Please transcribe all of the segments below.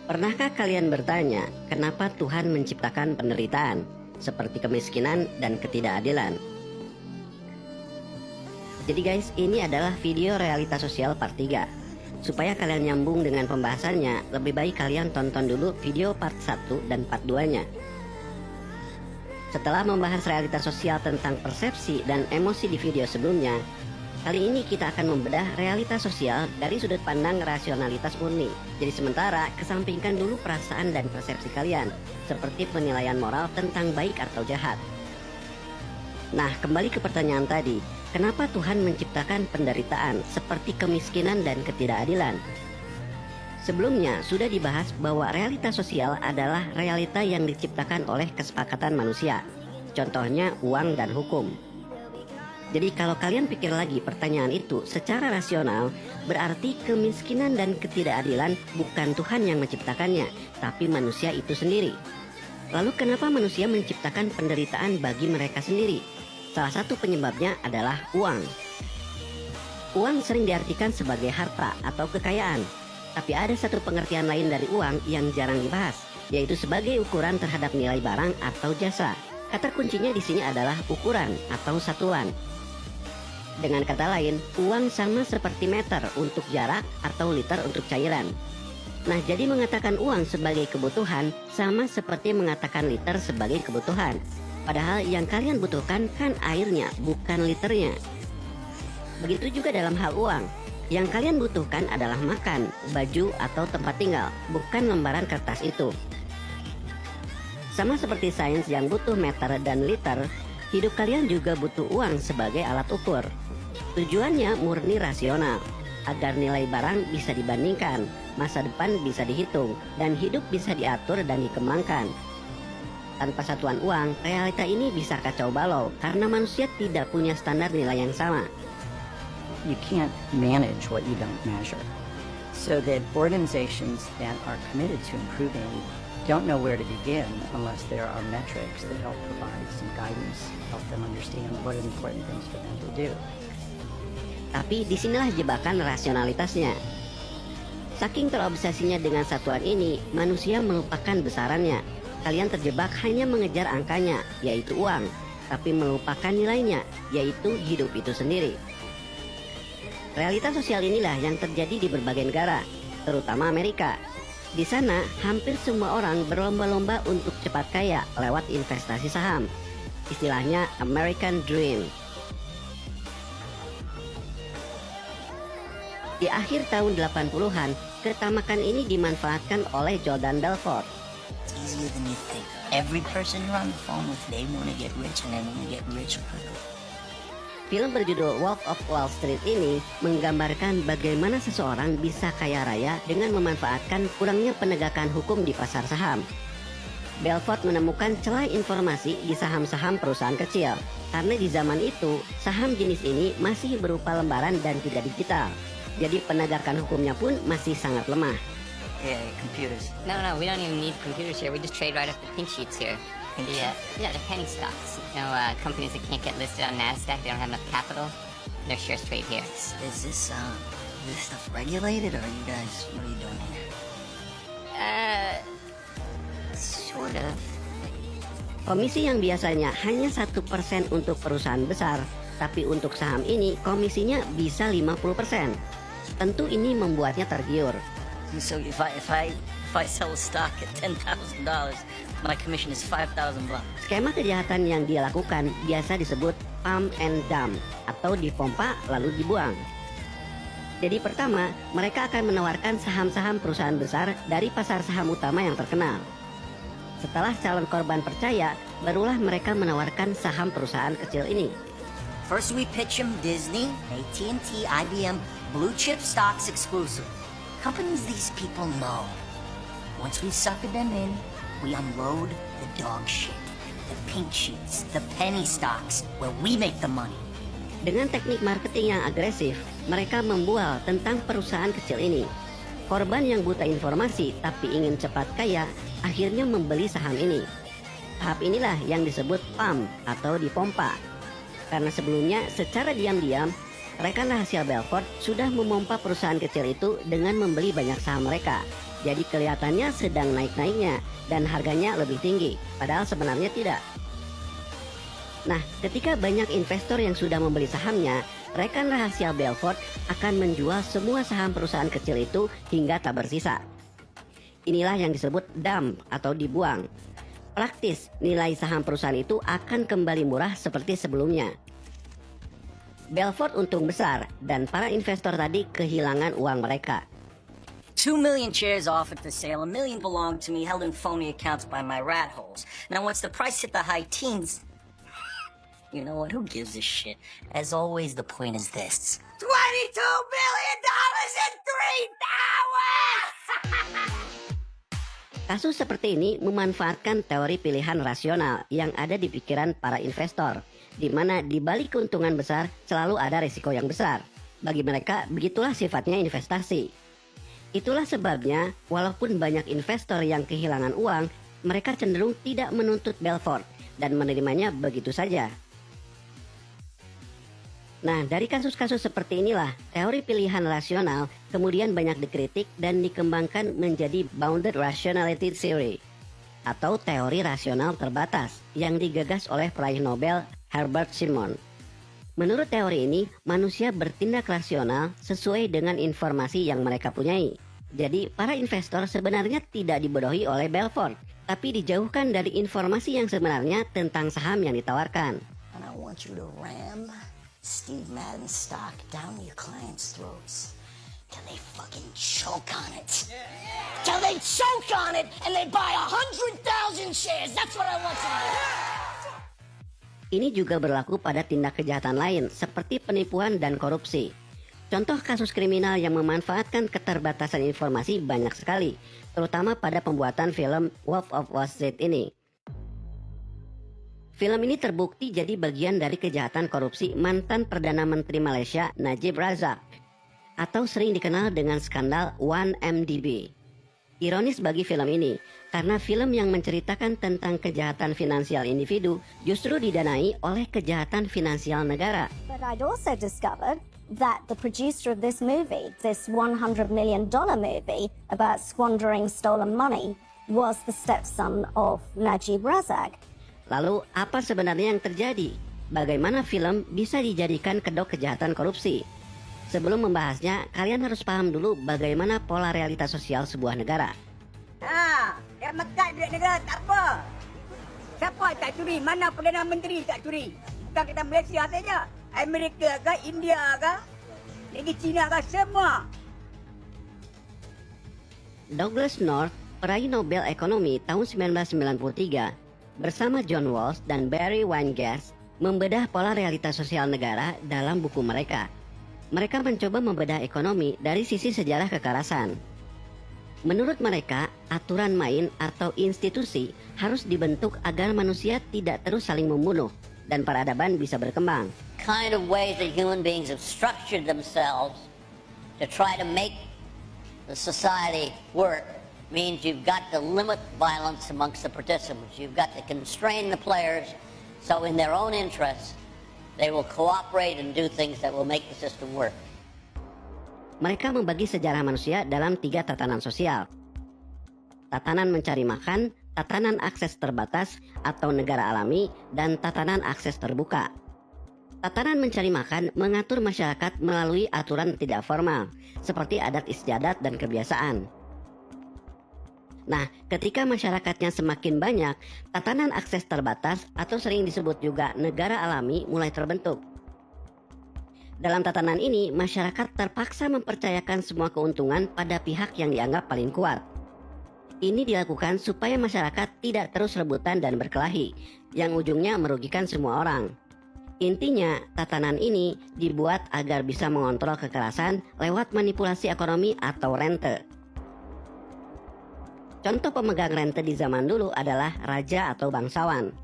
Pernahkah kalian bertanya, kenapa Tuhan menciptakan penderitaan, seperti kemiskinan dan ketidakadilan? Jadi guys, ini adalah video realita sosial part 3. Supaya kalian nyambung dengan pembahasannya, lebih baik kalian tonton dulu video part 1 dan part 2-nya. Setelah membahas realita sosial tentang persepsi dan emosi di video sebelumnya, kali ini kita akan membedah realita sosial dari sudut pandang rasionalitas murni. Jadi sementara, kesampingkan dulu perasaan dan persepsi kalian, seperti penilaian moral tentang baik atau jahat. Nah, kembali ke pertanyaan tadi, kenapa Tuhan menciptakan penderitaan seperti kemiskinan dan ketidakadilan? Sebelumnya sudah dibahas bahwa realita sosial adalah realita yang diciptakan oleh kesepakatan manusia. Contohnya uang dan hukum. Jadi kalau kalian pikir lagi pertanyaan itu secara rasional, berarti kemiskinan dan ketidakadilan bukan Tuhan yang menciptakannya, tapi manusia itu sendiri. Lalu kenapa manusia menciptakan penderitaan bagi mereka sendiri? Salah satu penyebabnya adalah uang. Uang sering diartikan sebagai harta atau kekayaan, tapi ada satu pengertian lain dari uang yang jarang dibahas, yaitu sebagai ukuran terhadap nilai barang atau jasa. Kata kuncinya di sini adalah ukuran atau satuan. Dengan kata lain, uang sama seperti meter untuk jarak atau liter untuk cairan. Nah, jadi mengatakan uang sebagai kebutuhan sama seperti mengatakan liter sebagai kebutuhan. Padahal yang kalian butuhkan kan airnya, bukan liternya. Begitu juga dalam hal uang. Yang kalian butuhkan adalah makan, baju, atau tempat tinggal, bukan lembaran kertas itu. Sama seperti sains yang butuh meter dan liter, hidup kalian juga butuh uang sebagai alat ukur. Tujuannya murni rasional, agar nilai barang bisa dibandingkan, masa depan bisa dihitung, dan hidup bisa diatur dan dikembangkan. Tanpa satuan uang, realita ini bisa kacau balau karena manusia tidak punya standar nilai yang sama. You can't manage what you don't measure. So that organizations that are committed to improving don't know where to begin unless there are metrics that help provide some guidance, help them understand what are the important things for them to do. Tapi disinilah jebakan rasionalitasnya. Saking terobsesinya dengan satuan ini, manusia melupakan besarannya. Kalian terjebak hanya mengejar angkanya, yaitu uang, tapi melupakan nilainya, yaitu hidup itu sendiri. Realitas sosial inilah yang terjadi di berbagai negara, terutama Amerika. Di sana, hampir semua orang berlomba-lomba untuk cepat kaya lewat investasi saham. Istilahnya American Dream. Di akhir tahun 80-an, ketamakan ini dimanfaatkan oleh Jordan Belfort. It's easier than you think. Every person you're on the phone with, they want to get rich and they want to get rich quickly. Film berjudul Wolf of Wall Street ini menggambarkan bagaimana seseorang bisa kaya raya dengan memanfaatkan kurangnya penegakan hukum di pasar saham. Belfort menemukan celah informasi di saham-saham perusahaan kecil, karena di zaman itu saham jenis ini masih berupa lembaran dan tidak digital. Jadi penegakan hukumnya pun masih sangat lemah. Yeah, computers. No, we don't even need computers here. We just trade right off the pink sheets here. Yeah, the penny stocks. You know, companies that can't get listed on NASDAQ, they don't have enough capital. Their shares trade here. Is this stuff regulated, or are you guys, what are you doing here? Sort of. Komisi yang biasanya hanya 1% untuk perusahaan besar, tapi untuk saham ini komisinya bisa 50%. Tentu ini membuatnya tergiur. So if I sell a stock at $10,000, my commission is $5,000. Skema kejahatan yang dia lakukan biasa disebut pump and dump atau dipompa lalu dibuang. Jadi pertama, mereka akan menawarkan saham-saham perusahaan besar dari pasar saham utama yang terkenal. Setelah calon korban percaya, barulah mereka menawarkan saham perusahaan kecil ini. First we pitch them Disney, AT&T, IBM, blue chip stocks exclusive. Companies these people know. Once we sucker them in, we unload the dog shit, the pink sheets, the penny stocks, where we make the money. Dengan teknik marketing yang agresif, mereka membual tentang perusahaan kecil ini. Korban yang buta informasi tapi ingin cepat kaya, akhirnya membeli saham ini. Tahap inilah yang disebut pump atau dipompa. Karena sebelumnya secara diam-diam, rekan rahasia Belfort sudah memompa perusahaan kecil itu dengan membeli banyak saham mereka. Jadi kelihatannya sedang naik-naiknya dan harganya lebih tinggi, padahal sebenarnya tidak. Nah, ketika banyak investor yang sudah membeli sahamnya, rekan rahasia Belfort akan menjual semua saham perusahaan kecil itu hingga tak bersisa. Inilah yang disebut dump atau dibuang. Praktis, nilai saham perusahaan itu akan kembali murah seperti sebelumnya. Belfort untung besar dan para investor tadi kehilangan uang mereka. 2 million shares offered for sale. 1 million belonged to me, held in phony accounts by my rat holes. Now, once the price hit the high teens, you know what? Who gives a shit? As always, the point is this: $22 million in 3 hours! Kasus seperti ini memanfaatkan teori pilihan rasional yang ada di pikiran para investor, di mana di balik keuntungan besar selalu ada risiko yang besar. Bagi mereka, begitulah sifatnya investasi. Itulah sebabnya, walaupun banyak investor yang kehilangan uang, mereka cenderung tidak menuntut Belfort dan menerimanya begitu saja. Nah, dari kasus-kasus seperti inilah, teori pilihan rasional kemudian banyak dikritik dan dikembangkan menjadi Bounded Rationality Theory, atau teori rasional terbatas yang digagas oleh peraih Nobel Herbert Simon. Menurut teori ini, manusia bertindak rasional sesuai dengan informasi yang mereka punyai. Jadi, para investor sebenarnya tidak dibodohi oleh Belfort, tapi dijauhkan dari informasi yang sebenarnya tentang saham yang ditawarkan. And I want you to ram Steve Madden stock down your clients' throats till they fucking choke on it. Till they choke on it and they buy 100,000 shares. That's what I want you to do. Ini juga berlaku pada tindak kejahatan lain seperti penipuan dan korupsi. Contoh kasus kriminal yang memanfaatkan keterbatasan informasi banyak sekali, terutama pada pembuatan film Wolf of Wall Street ini. Film ini terbukti jadi bagian dari kejahatan korupsi mantan Perdana Menteri Malaysia Najib Razak, atau sering dikenal dengan skandal 1MDB. Ironis bagi film ini, karena film yang menceritakan tentang kejahatan finansial individu justru didanai oleh kejahatan finansial negara. But I'd also discovered that the producer of this movie, this $100 million movie about squandering stolen money, was the stepson of Najib Razak. Lalu apa sebenarnya yang terjadi? Bagaimana film bisa dijadikan kedok kejahatan korupsi? Sebelum membahasnya, kalian harus paham dulu bagaimana pola realitas sosial sebuah negara. Yang makan duit negara tak apa. Siapa tak curi? Mana Perdana Menteri tak curi? Bukan kita Malaysia saja. Amerika ke, India ke, lagi China ke, semua. Douglas North, peraih Nobel Ekonomi tahun 1993, bersama John Walsh dan Barry Weingast, membedah pola realitas sosial negara dalam buku mereka. Mereka mencoba membedah ekonomi dari sisi sejarah kekerasan. Menurut mereka, aturan main atau institusi harus dibentuk agar manusia tidak terus saling membunuh dan peradaban bisa berkembang. Kind of ways that human beings have structured themselves to try to make the society work means you've got to limit violence amongst the participants. You've got to constrain the players so in their own interests they will cooperate and do things that will make the system work. Mereka membagi sejarah manusia dalam 3 tatanan sosial. Tatanan mencari makan, tatanan akses terbatas atau negara alami, dan tatanan akses terbuka. Tatanan mencari makan mengatur masyarakat melalui aturan tidak formal, seperti adat istiadat dan kebiasaan. Nah, ketika masyarakatnya semakin banyak, tatanan akses terbatas atau sering disebut juga negara alami mulai terbentuk. Dalam tatanan ini, masyarakat terpaksa mempercayakan semua keuntungan pada pihak yang dianggap paling kuat. Ini dilakukan supaya masyarakat tidak terus rebutan dan berkelahi, yang ujungnya merugikan semua orang. Intinya, tatanan ini dibuat agar bisa mengontrol kekerasan lewat manipulasi ekonomi atau rente. Contoh pemegang rente di zaman dulu adalah raja atau bangsawan.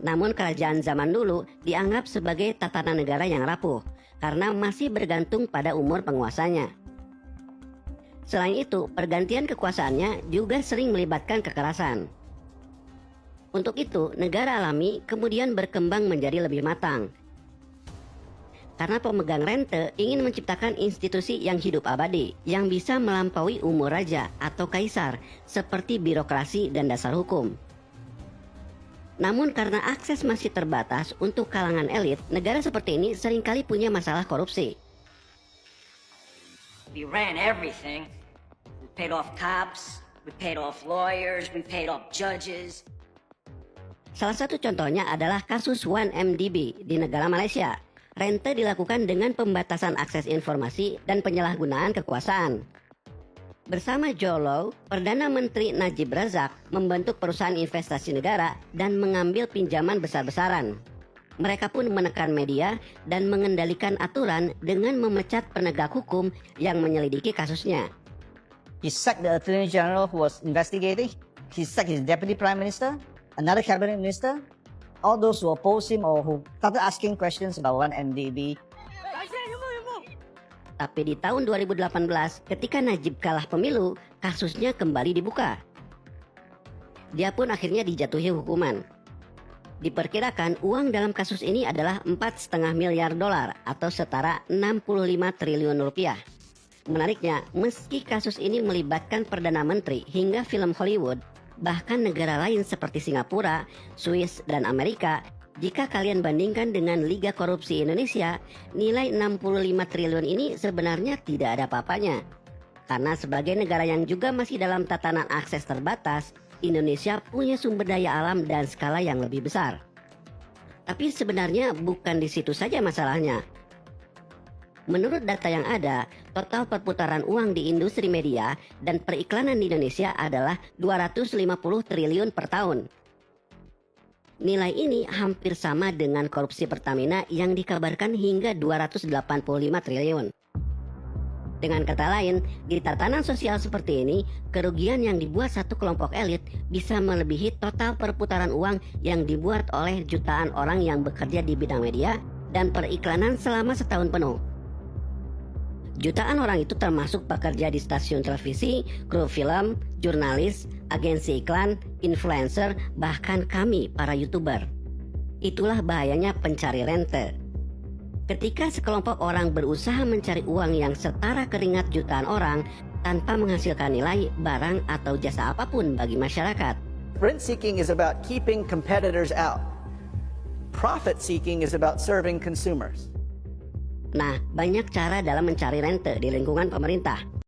Namun kerajaan zaman dulu dianggap sebagai tatanan negara yang rapuh karena masih bergantung pada umur penguasanya. Selain itu, pergantian kekuasaannya juga sering melibatkan kekerasan. Untuk itu, negara alami kemudian berkembang menjadi lebih matang. karena pemegang rente ingin menciptakan institusi yang hidup abadi, yang bisa melampaui umur raja atau kaisar, seperti birokrasi dan dasar hukum. Namun karena akses masih terbatas untuk kalangan elit, negara seperti ini seringkali punya masalah korupsi. We ran everything. We paid off cops, we paid off lawyers, we paid off judges. Salah satu contohnya adalah kasus 1MDB di negara Malaysia. Rente dilakukan dengan pembatasan akses informasi dan penyalahgunaan kekuasaan. Bersama Joe Low, Perdana Menteri Najib Razak membentuk perusahaan investasi negara dan mengambil pinjaman besar-besaran. Mereka pun menekan media dan mengendalikan aturan dengan memecat penegak hukum yang menyelidiki kasusnya. He sacked the Attorney General who was investigating. He sacked his Deputy Prime Minister, another Cabinet Minister, all those who opposed him or who started asking questions about 1MDB. Tapi di tahun 2018, ketika Najib kalah pemilu, kasusnya kembali dibuka. Dia pun akhirnya dijatuhi hukuman. Diperkirakan uang dalam kasus ini adalah 4,5 miliar dolar atau setara 65 triliun rupiah. Menariknya, meski kasus ini melibatkan Perdana Menteri hingga film Hollywood, bahkan negara lain seperti Singapura, Swiss, dan Amerika, jika kalian bandingkan dengan Liga Korupsi Indonesia, nilai 65 triliun ini sebenarnya tidak ada apa-apanya. Karena sebagai negara yang juga masih dalam tatanan akses terbatas, Indonesia punya sumber daya alam dan skala yang lebih besar. Tapi sebenarnya bukan di situ saja masalahnya. Menurut data yang ada, total perputaran uang di industri media dan periklanan di Indonesia adalah 250 triliun per tahun. Nilai ini hampir sama dengan korupsi Pertamina yang dikabarkan hingga 285 triliun. Dengan kata lain, di tatanan sosial seperti ini, kerugian yang dibuat satu kelompok elit bisa melebihi total perputaran uang yang dibuat oleh jutaan orang yang bekerja di bidang media dan periklanan selama setahun penuh. Jutaan orang itu termasuk pekerja di stasiun televisi, kru film, jurnalis, agensi iklan, influencer, bahkan kami para YouTuber. Itulah bahayanya pencari rente. Ketika sekelompok orang berusaha mencari uang yang setara keringat jutaan orang tanpa menghasilkan nilai, barang atau jasa apapun bagi masyarakat. Rent seeking is about keeping competitors out. Profit seeking is about serving consumers. Nah, banyak cara dalam mencari rente di lingkungan pemerintah.